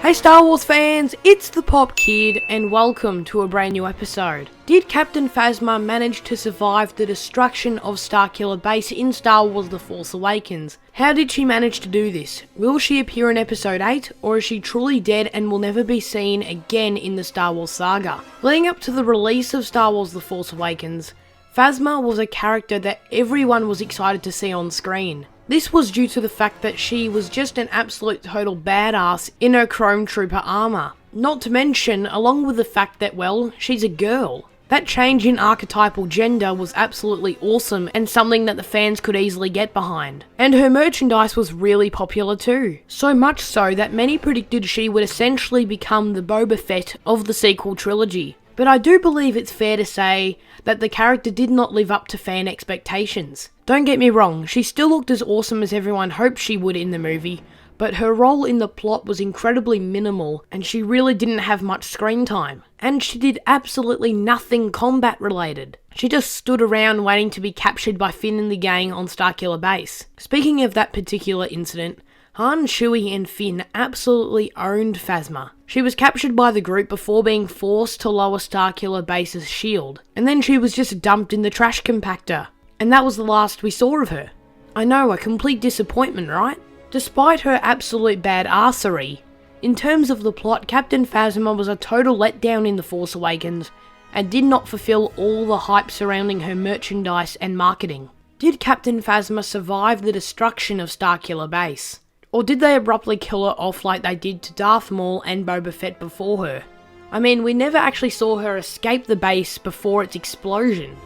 Hey Star Wars fans, it's the Pop Kid and welcome to a brand new episode. Did Captain Phasma manage to survive the destruction of Starkiller base in Star Wars The Force Awakens? How did she manage to do this? Will she appear in episode 8 or is she truly dead and will never be seen again in the Star Wars saga? Leading up to the release of Star Wars The Force Awakens, Phasma was a character that everyone was excited to see on screen. This was due to the fact that she was just an absolute total badass in her Chrome Trooper armor. Not to mention, along with the fact that, well, she's a girl. That change in archetypal gender was absolutely awesome and something that the fans could easily get behind. And her merchandise was really popular too. So much so that many predicted she would essentially become the Boba Fett of the sequel trilogy. But I do believe it's fair to say that the character did not live up to fan expectations. Don't get me wrong, she still looked as awesome as everyone hoped she would in the movie, but her role in the plot was incredibly minimal and she really didn't have much screen time. And she did absolutely nothing combat related. She just stood around waiting to be captured by Finn and the gang on Starkiller base. Speaking of that particular incident, Han, Chewie and Finn absolutely owned Phasma. She was captured by the group before being forced to lower Starkiller base's shield, and then she was just dumped in the trash compactor. And that was the last we saw of her. I know, a complete disappointment, right? Despite her absolute badassery, in terms of the plot, Captain Phasma was a total letdown in The Force Awakens, and did not fulfill all the hype surrounding her merchandise and marketing. Did Captain Phasma survive the destruction of Starkiller base? Or did they abruptly kill her off like they did to Darth Maul and Boba Fett before her? I mean, we never actually saw her escape the base before its explosion.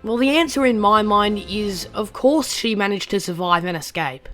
Well, the answer in my mind is, of course she managed to survive and escape.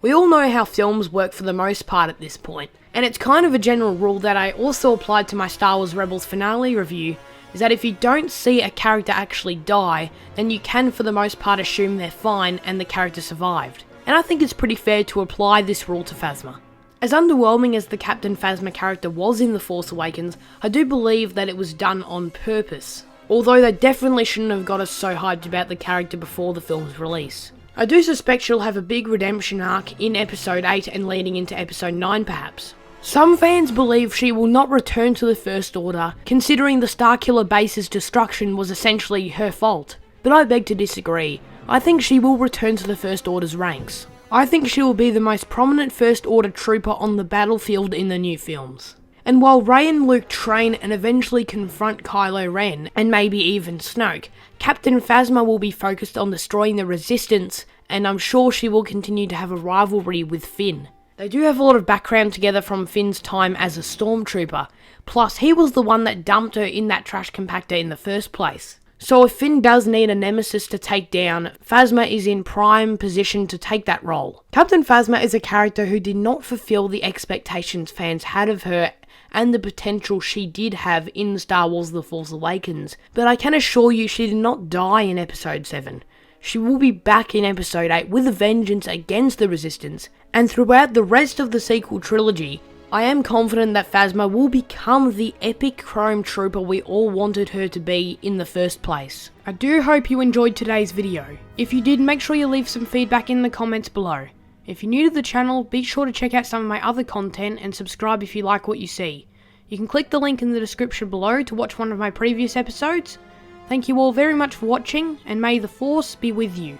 We all know how films work for the most part at this point, and it's kind of a general rule that I also applied to my Star Wars Rebels finale review, is that if you don't see a character actually die, then you can for the most part assume they're fine and the character survived. And I think it's pretty fair to apply this rule to Phasma. As underwhelming as the Captain Phasma character was in The Force Awakens, I do believe that it was done on purpose. Although they definitely shouldn't have got us so hyped about the character before the film's release. I do suspect she'll have a big redemption arc in episode 8 and leading into episode 9 perhaps. Some fans believe she will not return to the First Order, considering the Starkiller base's destruction was essentially her fault. But I beg to disagree. I think she will return to the First Order's ranks. I think she will be the most prominent First Order trooper on the battlefield in the new films. And while Rey and Luke train and eventually confront Kylo Ren, and maybe even Snoke, Captain Phasma will be focused on destroying the Resistance, and I'm sure she will continue to have a rivalry with Finn. They do have a lot of background together from Finn's time as a stormtrooper, plus he was the one that dumped her in that trash compactor in the first place. So if Finn does need a nemesis to take down, Phasma is in prime position to take that role. Captain Phasma is a character who did not fulfill the expectations fans had of her and the potential she did have in Star Wars The Force Awakens, but I can assure you she did not die in episode 7. She will be back in episode 8 with a vengeance against the Resistance, and throughout the rest of the sequel trilogy, I am confident that Phasma will become the epic Chrome Trooper we all wanted her to be in the first place. I do hope you enjoyed today's video. If you did, make sure you leave some feedback in the comments below. If you're new to the channel, be sure to check out some of my other content and subscribe if you like what you see. You can click the link in the description below to watch one of my previous episodes. Thank you all very much for watching, and may the Force be with you.